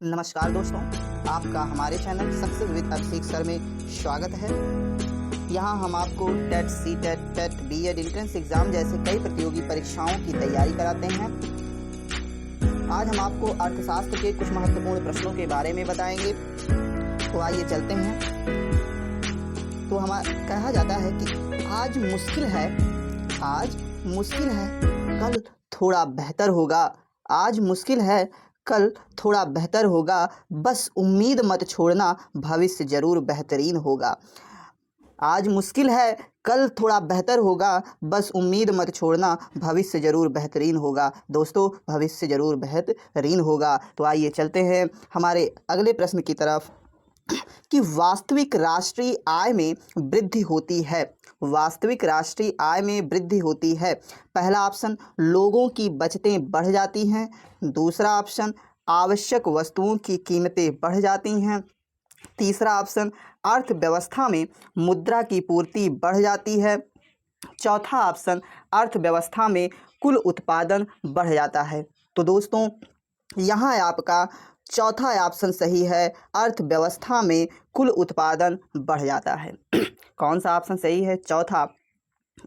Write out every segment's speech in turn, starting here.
नमस्कार दोस्तों, आपका हमारे channel success with Abhishek sir में स्वागत है। यहाँ हम आपको TET, CTET, TET, BEd entrance exam जैसे कई प्रतियोगी परीक्षाओं की तैयारी कराते हैं। आज हम आपको अर्थशास्त्र के कुछ महत्वपूर्ण प्रश्नों के बारे में बताएंगे। तो आइए चलते हैं। तो कहा जाता है कि आज मुश्किल है, कल थोड़ा बेहतर होगा। आज मुश्किल है, कल थोड़ा बेहतर होगा, बस उम्मीद मत छोड़ना, भविष्य ज़रूर बेहतरीन होगा। आज मुश्किल है, कल थोड़ा बेहतर होगा, बस उम्मीद मत छोड़ना, भविष्य ज़रूर बेहतरीन होगा। दोस्तों, भविष्य ज़रूर बेहतरीन होगा। तो आइए चलते हैं हमारे अगले प्रश्न की तरफ कि वास्तविक राष्ट्रीय आय में वृद्धि होती है। वास्तविक राष्ट्रीय आय में वृद्धि होती है। पहला ऑप्शन, लोगों की बचतें बढ़ जाती हैं। दूसरा ऑप्शन, आवश्यक वस्तुओं की कीमतें बढ़ जाती हैं। तीसरा ऑप्शन, अर्थव्यवस्था में मुद्रा की पूर्ति बढ़ जाती है। चौथा ऑप्शन, अर्थव्यवस्था में कुल उत्पादन बढ़ जाता है। तो दोस्तों, यहाँ आपका चौथा ऑप्शन सही है, अर्थव्यवस्था में कुल उत्पादन बढ़ जाता है। कौन सा ऑप्शन सही है? चौथा,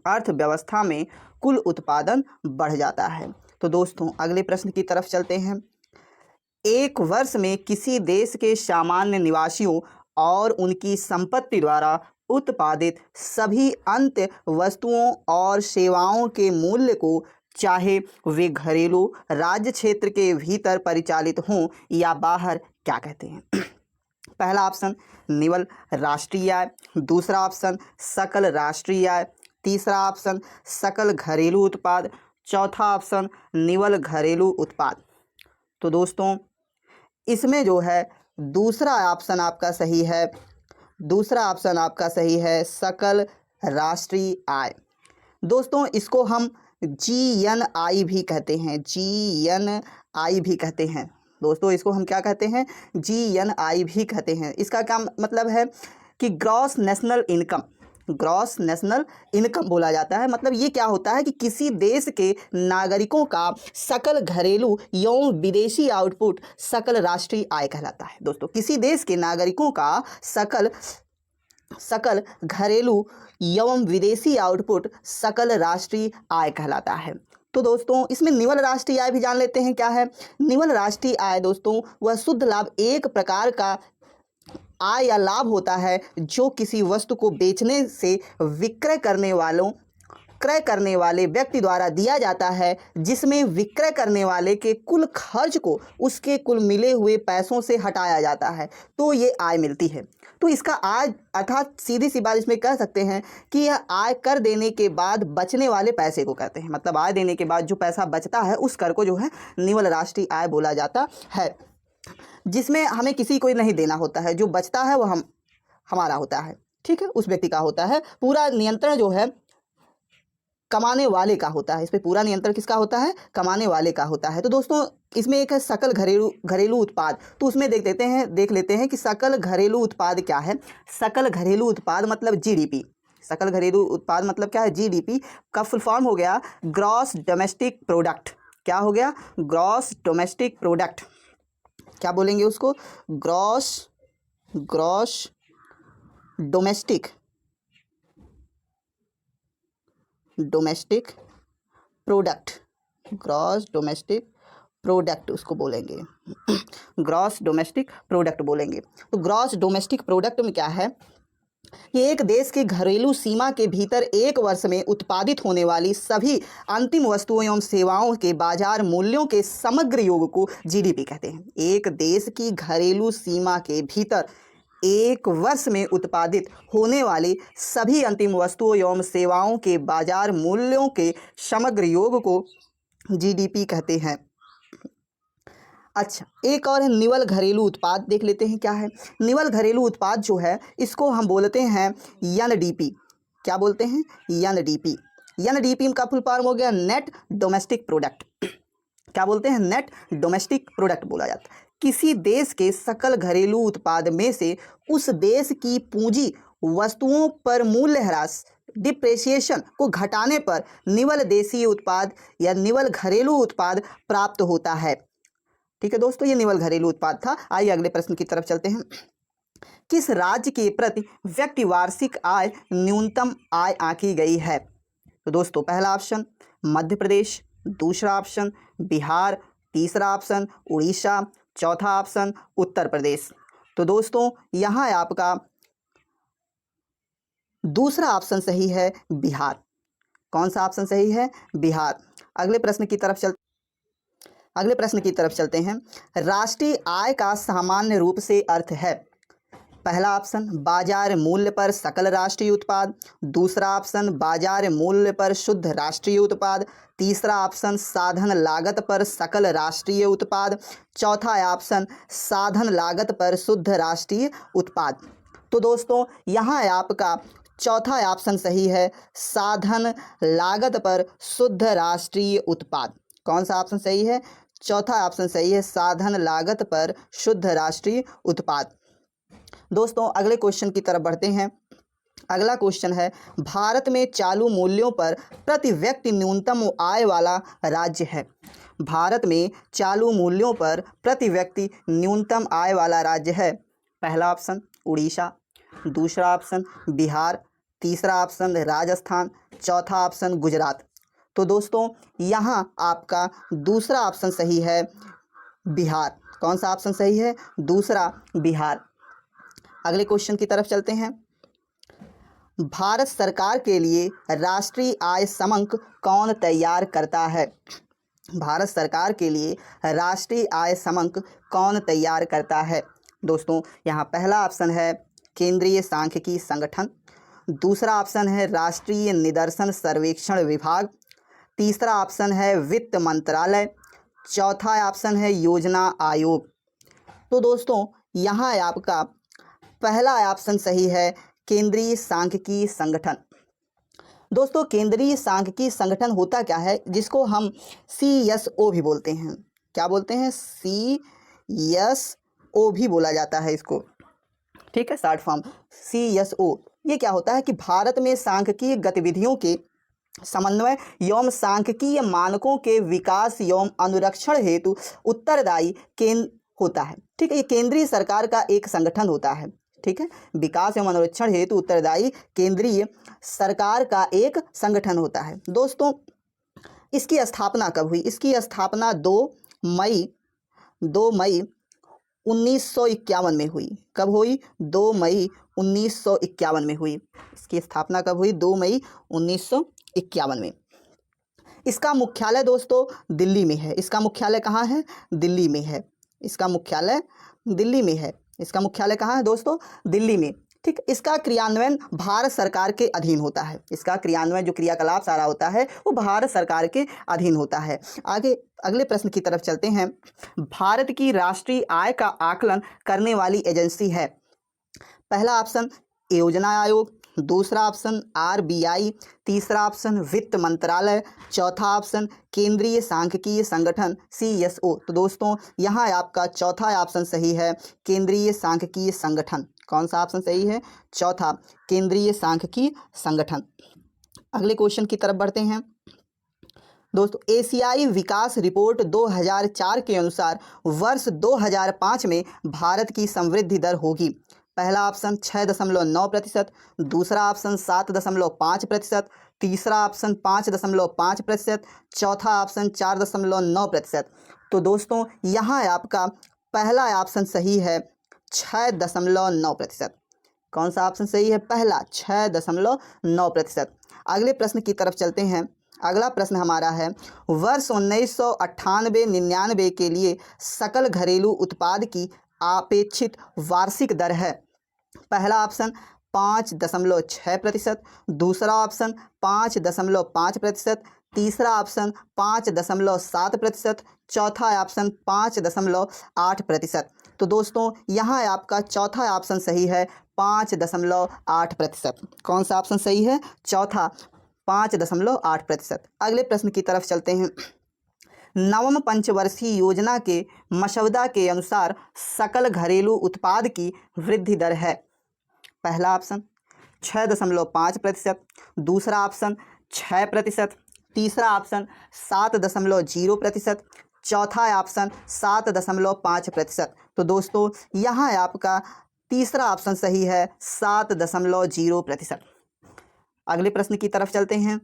अर्थव्यवस्था में कुल उत्पादन बढ़ जाता है। तो दोस्तों, अगले प्रश्न की तरफ चलते हैं। एक वर्ष में किसी देश के सामान्य निवासियों और उनकी संपत्ति द्वारा उत्पादित सभी अंत वस्तुओं और सेवाओं के मूल्य को, चाहे वे घरेलू राज्य क्षेत्र के भीतर परिचालित हों या बाहर, क्या कहते हैं? पहला ऑप्शन, निवल राष्ट्रीय आय। दूसरा ऑप्शन, सकल राष्ट्रीय आय। तीसरा ऑप्शन, सकल घरेलू उत्पाद। चौथा ऑप्शन, निवल घरेलू उत्पाद। तो दोस्तों, इसमें जो है दूसरा ऑप्शन आपका सही है। दूसरा ऑप्शन आपका सही है, सकल राष्ट्रीय आय। दोस्तों, इसको हम GNI भी कहते हैं। GNI भी कहते हैं। दोस्तों, इसको हम क्या कहते हैं? GNI भी कहते हैं। इसका क्या मतलब है कि gross national income. Gross national income बोला जाता है। मतलब ये क्या होता है कि किसी देश के नागरिकों का सकल घरेलू एवं विदेशी आउटपुट सकल राष्ट्रीय आय कहलाता है। दोस्तों, किसी देश के नागरिकों का सकल घरेलू एवं विदेशी आउटपुट सकल राष्ट्रीय आय कहलाता है। तो दोस्तों, इसमें निवल राष्ट्रीय आय भी जान लेते हैं क्या है। निवल राष्ट्रीय आय दोस्तों, वह शुद्ध लाभ, एक प्रकार का आय या लाभ होता है जो किसी वस्तु को बेचने से क्रय करने वाले व्यक्ति द्वारा दिया जाता है, जिसमें विक्रय करने वाले के कुल खर्च को उसके कुल मिले हुए पैसों से हटाया जाता है, तो ये आय मिलती है। तो इसका आय अर्थात सीधी सी बात इसमें कह सकते हैं कि यह आय कर देने के बाद बचने वाले पैसे को कहते हैं। मतलब आय देने के बाद जो पैसा बचता है उस कर को जो है निवल राष्ट्रीय आय बोला जाता है, जिसमें हमें किसी को नहीं देना होता है। जो बचता है वह हमारा होता है, ठीक है, उस व्यक्ति का होता है। पूरा नियंत्रण जो है कमाने वाले का होता है। इस पे पूरा नियंत्रण किसका होता है? कमाने वाले का होता है। तो दोस्तों, इसमें एक है सकल घरेलू उत्पाद। तो उसमें देख लेते हैं कि सकल घरेलू उत्पाद क्या है। सकल घरेलू उत्पाद मतलब GDP। सकल घरेलू उत्पाद मतलब क्या है? GDP का फुल फॉर्म हो गया ग्रॉस डोमेस्टिक प्रोडक्ट। क्या हो गया? Gross domestic product. क्या बोलेंगे उसको? Gross domestic product. Gross domestic product उसको बोलेंगे। ग्रॉस डोमेस्टिक प्रोडक्ट बोलेंगे। तो ग्रॉस डोमेस्टिक प्रोडक्ट में क्या है कि एक देश की घरेलू सीमा के भीतर एक वर्ष में उत्पादित होने वाली सभी अंतिम वस्तुओं एवं सेवाओं के बाजार मूल्यों के समग्र योग को GDP कहते हैं। एक देश की घरेलू सीमा के भीतर एक वर्ष में उत्पादित होने वाली सभी अंतिम वस्तुओं एवं सेवाओं के बाजार मूल्यों के समग्र योग को GDP कहते हैं। अच्छा, एक और है निवल घरेलू उत्पाद। देख लेते हैं क्या है। निवल घरेलू उत्पाद जो है इसको हम बोलते हैं NDP। क्या बोलते हैं? NDP। NDP का फुल फॉर्म हो गया नेट डोमेस्टिक प्रोडक्ट। क्या बोलते हैं? नेट डोमेस्टिक प्रोडक्ट बोला जाता है। किसी देश के सकल घरेलू उत्पाद में से उस देश की पूंजी वस्तुओं पर मूल्यह्रास डिप्रेशिएशन को घटाने पर निवल देशीय उत्पाद या निवल घरेलू उत्पाद प्राप्त होता है। ठीक है दोस्तों, ये निवल घरेलू उत्पाद था। आइए अगले प्रश्न की तरफ चलते हैं। किस राज्य के प्रति व्यक्ति वार्षिक आय न्यूनतम आय आंकी गई है? तो दोस्तों पहला ऑप्शन मध्य प्रदेश, दूसरा ऑप्शन बिहार, तीसरा ऑप्शन उड़ीसा, चौथा ऑप्शन उत्तर प्रदेश। तो दोस्तों यहाँ आपका दूसरा ऑप्शन सही है, बिहार। कौन सा ऑप्शन सही है? बिहार। अगले प्रश्न की तरफ चलते हैं। राष्ट्रीय आय का सामान्य रूप से अर्थ है? पहला ऑप्शन बाजार मूल्य पर सकल राष्ट्रीय उत्पाद, दूसरा ऑप्शन बाजार मूल्य पर शुद्ध राष्ट्रीय उत्पाद, तीसरा ऑप्शन साधन लागत पर सकल राष्ट्रीय उत्पाद, चौथा ऑप्शन साधन लागत पर शुद्ध राष्ट्रीय उत्पाद। तो दोस्तों यहाँ आपका चौथा ऑप्शन सही है, साधन लागत पर शुद्ध राष्ट्रीय उत्पाद। कौन सा ऑप्शन सही है? चौथा ऑप्शन सही है, साधन लागत पर शुद्ध राष्ट्रीय उत्पाद। दोस्तों अगले क्वेश्चन की तरफ बढ़ते हैं। अगला क्वेश्चन है, भारत में चालू मूल्यों पर प्रति व्यक्ति न्यूनतम आय वाला राज्य है? भारत में चालू मूल्यों पर प्रति व्यक्ति न्यूनतम आय वाला राज्य है? पहला ऑप्शन उड़ीसा, दूसरा ऑप्शन बिहार, तीसरा ऑप्शन राजस्थान, चौथा ऑप्शन गुजरात। तो दोस्तों यहाँ आपका दूसरा ऑप्शन सही है, बिहार। कौन सा ऑप्शन सही है? दूसरा, बिहार। अगले क्वेश्चन की तरफ चलते हैं। भारत सरकार के लिए राष्ट्रीय आय समंक कौन तैयार करता है? भारत सरकार के लिए राष्ट्रीय आय समंक कौन तैयार करता है? दोस्तों यहाँ पहला ऑप्शन है केंद्रीय सांख्यिकी संगठन, दूसरा ऑप्शन है राष्ट्रीय निदर्शन सर्वेक्षण विभाग, तीसरा ऑप्शन है वित्त मंत्रालय, चौथा ऑप्शन है योजना आयोग। तो दोस्तों यहाँ आपका पहला ऑप्शन सही है, केंद्रीय सांख्यिकी संगठन। दोस्तों केंद्रीय सांख्यिकी संगठन होता क्या है, जिसको हम CSO भी बोलते हैं। क्या बोलते हैं? CSO भी बोला जाता है इसको, ठीक है, शॉर्ट फॉर्म CSO। ये क्या होता है कि भारत में सांख्यिकीय गतिविधियों के समन्वय एवं सांख्यिकीय मानकों के विकास एवं अनुरक्षण हेतु उत्तरदायी केंद्र होता है। ठीक है, ये केंद्रीय सरकार का एक संगठन होता है। ठीक है, विकास एवं अनुरक्षण हेतु उत्तरदायी केंद्रीय सरकार का एक संगठन होता है। दोस्तों इसकी स्थापना कब हुई? इसकी स्थापना 2 मई 1951 में हुई। कब हुई? 2 मई 1951 में हुई। इसकी स्थापना कब हुई? 2 मई 1951 में। इसका मुख्यालय दोस्तों दिल्ली में है। इसका मुख्यालय कहाँ है? दिल्ली में है। इसका मुख्यालय दिल्ली में है। इसका मुख्यालय कहाँ है दोस्तों? दिल्ली में। ठीक, इसका क्रियान्वयन भारत सरकार के अधीन होता है। इसका क्रियान्वयन जो क्रियाकलाप सारा होता है वो भारत सरकार के अधीन होता है। आगे अगले प्रश्न की तरफ चलते हैं। भारत की राष्ट्रीय आय का आकलन करने वाली एजेंसी है? पहला ऑप्शन योजना आयोग, दूसरा ऑप्शन RBI, तीसरा ऑप्शन वित्त मंत्रालय, चौथा ऑप्शन केंद्रीय सांख्यिकीय संगठन CSO। तो दोस्तों यहाँ आपका चौथा ऑप्शन सही है, केंद्रीय सांख्यिकीय संगठन। कौन सा ऑप्शन सही है? चौथा, केंद्रीय सांख्यिकीय संगठन। अगले क्वेश्चन की तरफ बढ़ते हैं। दोस्तों एशियाई विकास रिपोर्ट 2004 के अनुसार वर्ष 2005 में भारत की समृद्धि दर होगी? पहला ऑप्शन 6.9%, दूसरा ऑप्शन 7.5%, तीसरा ऑप्शन 5.5%, चौथा ऑप्शन 4.9%। तो दोस्तों यहाँ आपका पहला ऑप्शन सही है, 6.9%। कौन सा ऑप्शन सही है? पहला, 6.9%। अगले प्रश्न की तरफ चलते हैं। अगला प्रश्न हमारा है, वर्ष 1998-99 के लिए सकल घरेलू उत्पाद की अपेक्षित वार्षिक दर है? पहला ऑप्शन 5.6%, दूसरा ऑप्शन 5.5%, तीसरा ऑप्शन 5.7%, चौथा ऑप्शन 5.8%। तो दोस्तों यहाँ आपका चौथा ऑप्शन सही है, 5.8%। कौन सा ऑप्शन सही है? चौथा, 5.8%। अगले प्रश्न की तरफ चलते हैं। नवम पंचवर्षीय योजना के मसौदा के अनुसार सकल घरेलू उत्पाद की वृद्धि दर है? पहला ऑप्शन 6.5%, दूसरा ऑप्शन 6%, तीसरा ऑप्शन 7.0%, चौथा है ऑप्शन 7.5%। तो दोस्तों यहाँ है आपका तीसरा ऑप्शन सही है 7.0%। अगले प्रश्न की तरफ चलते हैं।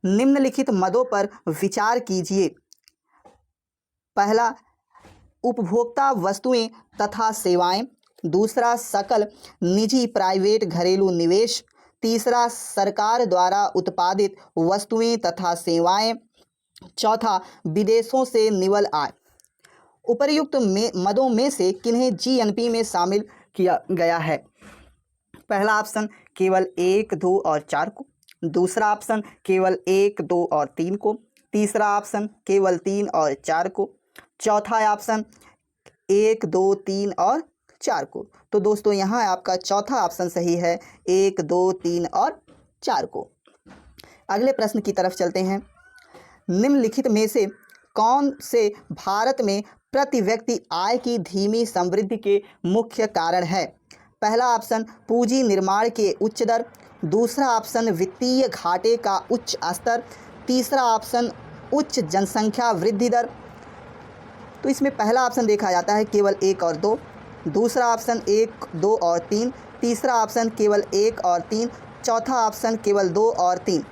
निम्नलिखित मदों पर विचार कीजिए। पहला, उपभोक्ता वस्तुएं तथा सेवाएं। दूसरा, सकल निजी प्राइवेट घरेलू निवेश। तीसरा, सरकार द्वारा उत्पादित वस्तुएं तथा सेवाएं। चौथा, विदेशों से निवल आय। उपर्युक्त मदों में से किन्हें जीएनपी में शामिल किया गया है? पहला ऑप्शन केवल 1, 2 और 4 को। दूसरा ऑप्शन केवल 1, 2 और 3 को। तीसरा ऑप्शन केवल 3 और 4 को। चौथा ऑप्शन 1, 2, 3 और 4 को। तो दोस्तों यहाँ आपका चौथा ऑप्शन सही है 1, 2, 3 और 4 को। अगले प्रश्न की तरफ चलते हैं। निम्नलिखित में से कौन से भारत में प्रति व्यक्ति आय की धीमी समृद्धि के मुख्य कारण है? पहला ऑप्शन पूंजी निर्माण के उच्च दर। दूसरा ऑप्शन वित्तीय घाटे का उच्च स्तर। तीसरा ऑप्शन उच्च जनसंख्या वृद्धि दर। तो इसमें पहला ऑप्शन देखा जाता है केवल 1 और 2। दूसरा ऑप्शन 1, 2 और 3। तीसरा ऑप्शन केवल 1 और 3। चौथा ऑप्शन केवल 2 और 3।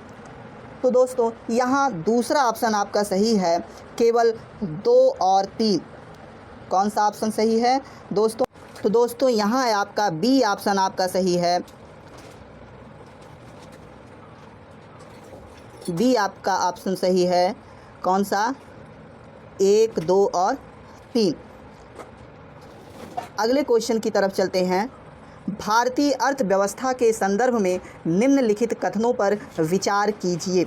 तो दोस्तों यहाँ दूसरा ऑप्शन आपका सही है केवल 2 और 3। कौन सा ऑप्शन सही है दोस्तों? तो दोस्तों यहाँ है आपका बी ऑप्शन आपका सही है। बी आपका ऑप्शन सही है। कौन सा? 1, 2 और 3। अगले क्वेश्चन की तरफ चलते हैं। भारतीय अर्थव्यवस्था के संदर्भ में निम्नलिखित कथनों पर विचार कीजिए।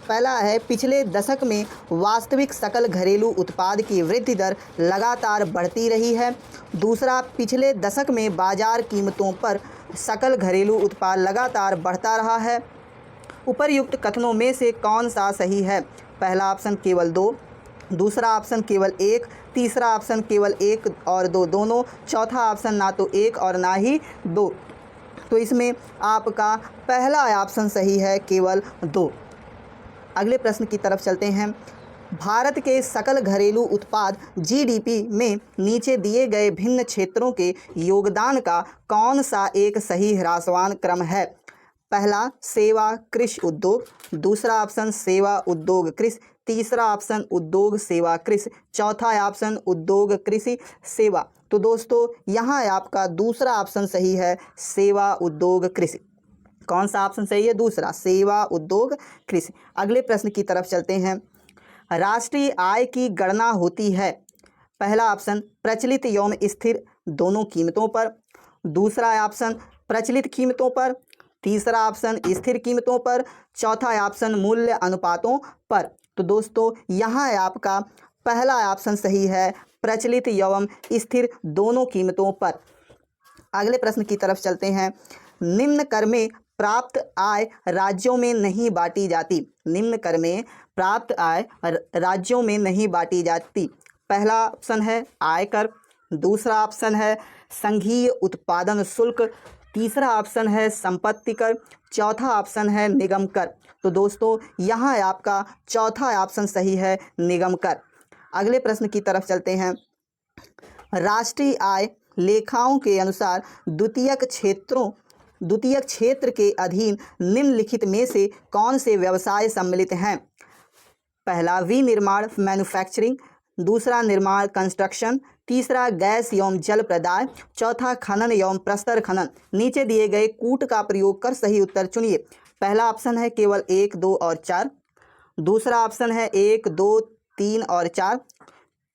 पहला है पिछले दशक में वास्तविक सकल घरेलू उत्पाद की वृद्धि दर लगातार बढ़ती रही है। दूसरा, पिछले दशक में बाजार कीमतों पर सकल घरेलू उत्पाद लगातार बढ़ता रहा है। उपर्युक्त कथनों में से कौन सा सही है? पहला ऑप्शन केवल 2। दूसरा ऑप्शन केवल 1। तीसरा ऑप्शन केवल 1 और 2 दोनों। चौथा ऑप्शन ना तो 1 और ना ही 2। तो इसमें आपका पहला ऑप्शन सही है केवल 2। अगले प्रश्न की तरफ चलते हैं। भारत के सकल घरेलू उत्पाद जीडीपी में नीचे दिए गए भिन्न क्षेत्रों के योगदान का कौन सा एक सही ह्रासमान क्रम है? पहला, सेवा कृषि उद्योग। दूसरा ऑप्शन सेवा उद्योग कृषि। तीसरा ऑप्शन उद्योग सेवा कृषि। चौथा ऑप्शन उद्योग कृषि सेवा। तो दोस्तों यहाँ आपका दूसरा ऑप्शन सही है सेवा उद्योग कृषि। कौन सा ऑप्शन सही है? दूसरा, सेवा उद्योग कृषि। अगले प्रश्न की तरफ चलते हैं। राष्ट्रीय आय की गणना होती है। पहला ऑप्शन प्रचलित एवं स्थिर दोनों कीमतों पर। दूसरा ऑप्शन प्रचलित कीमतों पर। तीसरा ऑप्शन स्थिर कीमतों पर। चौथा ऑप्शन मूल्य अनुपातों पर। तो दोस्तों यहाँ आपका पहला ऑप्शन सही है प्रचलित एवं स्थिर दोनों कीमतों पर। अगले प्रश्न की तरफ चलते हैं। निम्न कर में प्राप्त आय राज्यों में नहीं बांटी जाती। निम्न कर में प्राप्त आय राज्यों में नहीं बांटी जाती। पहला ऑप्शन है आयकर। दूसरा ऑप्शन है संघीय उत्पादन शुल्क। तीसरा ऑप्शन है संपत्ति कर। चौथा ऑप्शन है निगम कर। तो दोस्तों यहाँ आपका चौथा ऑप्शन सही है निगम कर। अगले प्रश्न की तरफ चलते हैं। राष्ट्रीय आय लेखाओं के अनुसार द्वितीयक क्षेत्र के अधीन निम्नलिखित में से कौन से व्यवसाय सम्मिलित हैं? पहला, विनिर्माण मैन्युफैक्चरिंग। दूसरा, निर्माण कंस्ट्रक्शन। तीसरा, गैस एवं जल प्रदाय। चौथा, खनन एवं प्रस्तर खनन। नीचे दिए गए कूट का प्रयोग कर सही उत्तर चुनिए। पहला ऑप्शन है केवल 1, 2 और 4। दूसरा ऑप्शन है 1, 2, 3 और 4।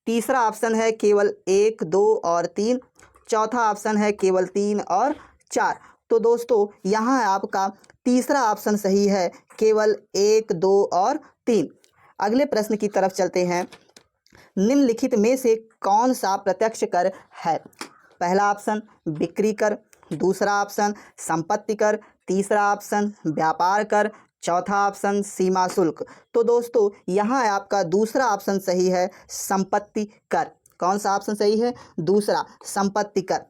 तीसरा ऑप्शन है केवल 1, 2 और 3। चौथा ऑप्शन है केवल 3 और 4। तो दोस्तों यहाँ आपका तीसरा ऑप्शन सही है केवल 1, 2 और 3। अगले प्रश्न की तरफ चलते हैं। निम्नलिखित में से कौन सा प्रत्यक्ष कर है? पहला ऑप्शन बिक्री कर। दूसरा ऑप्शन संपत्ति कर। तीसरा ऑप्शन व्यापार कर। चौथा ऑप्शन सीमा शुल्क। तो दोस्तों यहाँ आपका दूसरा ऑप्शन सही है संपत्ति कर। कौन सा ऑप्शन सही है? दूसरा, संपत्ति कर।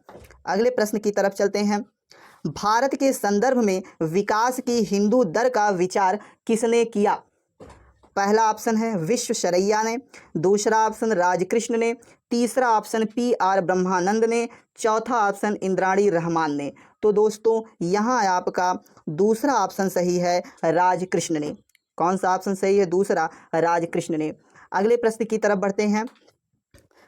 अगले प्रश्न की तरफ चलते हैं। भारत के संदर्भ में विकास की हिंदू दर का विचार किसने किया? पहला ऑप्शन है विश्वेश्वरैया ने, दूसरा ऑप्शन राजकृष्ण ने, तीसरा ऑप्शन PR ब्रह्मानंद ने, चौथा ऑप्शन इंद्राणी रहमान ने। तो दोस्तों यहाँ आपका दूसरा ऑप्शन सही है, राजकृष्ण ने। कौन सा ऑप्शन सही है? दूसरा, राजकृष्ण ने। अगले प्रश्न की तरफ बढ़ते हैं।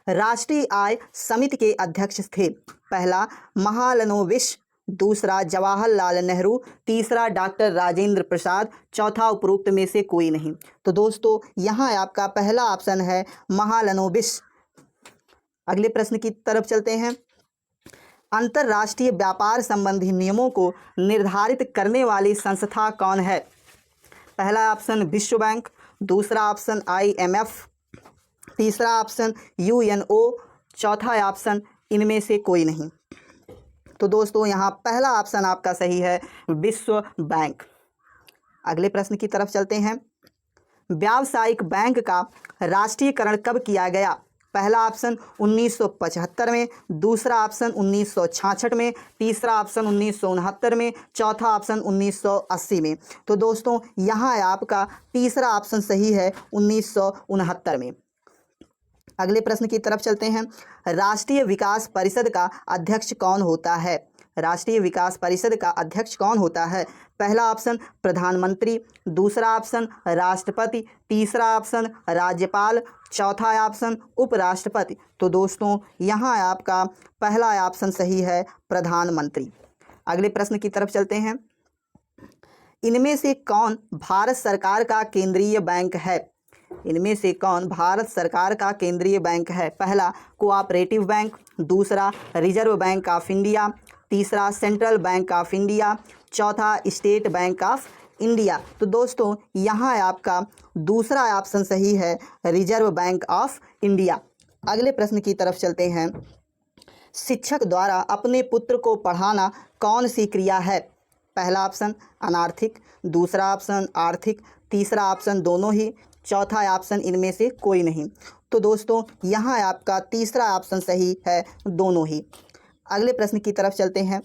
राष्ट्रीय आय समिति के अध्यक्ष थे। पहला महालनोबिस, दूसरा जवाहरलाल नेहरू, तीसरा डॉक्टर राजेंद्र प्रसाद, चौथा उपरोक्त में से कोई नहीं। तो दोस्तों यहाँ आपका पहला ऑप्शन है महालनोबिस। अगले प्रश्न की तरफ चलते हैं। अंतर्राष्ट्रीय व्यापार संबंधी नियमों को निर्धारित करने वाली संस्था कौन है? पहला ऑप्शन विश्व बैंक, दूसरा ऑप्शन IMF, तीसरा ऑप्शन UNO, चौथा ऑप्शन इनमें से कोई नहीं। तो दोस्तों यहाँ पहला ऑप्शन आपका सही है, विश्व बैंक। अगले प्रश्न की तरफ चलते हैं। व्यावसायिक बैंक का राष्ट्रीयकरण कब किया गया? पहला ऑप्शन 1975 में, दूसरा ऑप्शन 1966 में, तीसरा ऑप्शन 1969 में, चौथा ऑप्शन 1980 में। तो दोस्तों यहाँ आपका तीसरा ऑप्शन सही है, 1969 में। अगले प्रश्न की तरफ चलते हैं। राष्ट्रीय विकास परिषद का अध्यक्ष कौन होता है? राष्ट्रीय विकास परिषद का अध्यक्ष कौन होता है? पहला ऑप्शन प्रधानमंत्री, दूसरा ऑप्शन राष्ट्रपति, तीसरा ऑप्शन राज्यपाल, चौथा ऑप्शन उपराष्ट्रपति। तो दोस्तों यहाँ आपका पहला ऑप्शन सही है, प्रधानमंत्री। अगले प्रश्न की तरफ चलते हैं। इनमें से कौन भारत सरकार का केंद्रीय बैंक है? इनमें से कौन भारत सरकार का केंद्रीय बैंक है? पहला कोऑपरेटिव बैंक, दूसरा रिजर्व बैंक ऑफ इंडिया, तीसरा सेंट्रल बैंक ऑफ इंडिया, चौथा स्टेट बैंक ऑफ इंडिया। तो दोस्तों यहाँ आपका दूसरा ऑप्शन सही है, रिजर्व बैंक ऑफ इंडिया। अगले प्रश्न की तरफ चलते हैं। शिक्षक द्वारा अपने पुत्र को पढ़ाना कौन सी क्रिया है? पहला ऑप्शन अनार्थिक, दूसरा ऑप्शन आर्थिक, तीसरा ऑप्शन दोनों ही, चौथा ऑप्शन इनमें से कोई नहीं। तो दोस्तों यहाँ आपका तीसरा ऑप्शन सही है, दोनों ही। अगले प्रश्न की तरफ चलते हैं।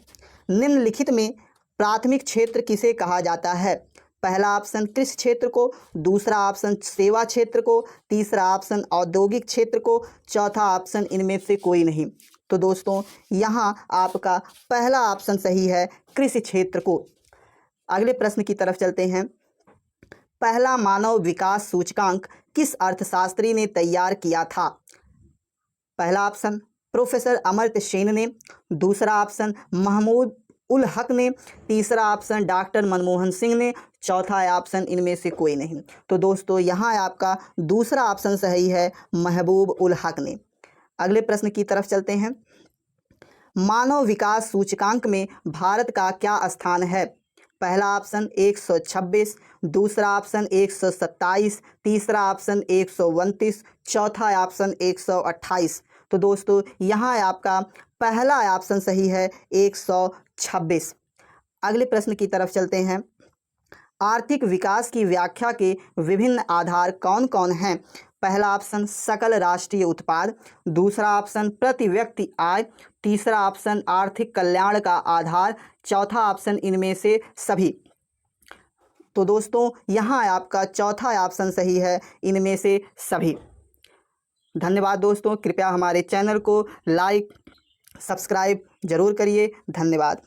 निम्नलिखित में प्राथमिक क्षेत्र किसे कहा जाता है? पहला ऑप्शन कृषि क्षेत्र को, दूसरा ऑप्शन सेवा क्षेत्र को, तीसरा ऑप्शन औद्योगिक क्षेत्र को, चौथा ऑप्शन इनमें से कोई नहीं। तो दोस्तों यहाँ आपका पहला ऑप्शन सही है, कृषि क्षेत्र को। अगले प्रश्न की तरफ चलते हैं। पहला मानव विकास सूचकांक किस अर्थशास्त्री ने तैयार किया था? पहला ऑप्शन प्रोफेसर अमर्त्य सेन ने, दूसरा ऑप्शन महमूद उल हक ने, तीसरा ऑप्शन डॉक्टर मनमोहन सिंह ने, चौथा ऑप्शन इनमें से कोई नहीं। तो दोस्तों यहाँ आपका दूसरा ऑप्शन सही है, महबूब उल हक ने। अगले प्रश्न की तरफ चलते हैं। मानव विकास सूचकांक में भारत का क्या स्थान है? पहला ऑप्शन 126, दूसरा ऑप्शन 127, तीसरा ऑप्शन 129, चौथा ऑप्शन 128। तो दोस्तों यहाँ आपका पहला ऑप्शन सही है, 126। अगले प्रश्न की तरफ चलते हैं। आर्थिक विकास की व्याख्या के विभिन्न आधार कौन कौन हैं? पहला ऑप्शन सकल राष्ट्रीय उत्पाद, दूसरा ऑप्शन प्रति व्यक्ति आय, तीसरा ऑप्शन आर्थिक कल्याण का आधार, चौथा ऑप्शन इनमें से सभी। तो दोस्तों यहाँ आपका चौथा ऑप्शन सही है, इनमें से सभी। धन्यवाद दोस्तों, कृपया हमारे चैनल को लाइक सब्सक्राइब जरूर करिए। धन्यवाद।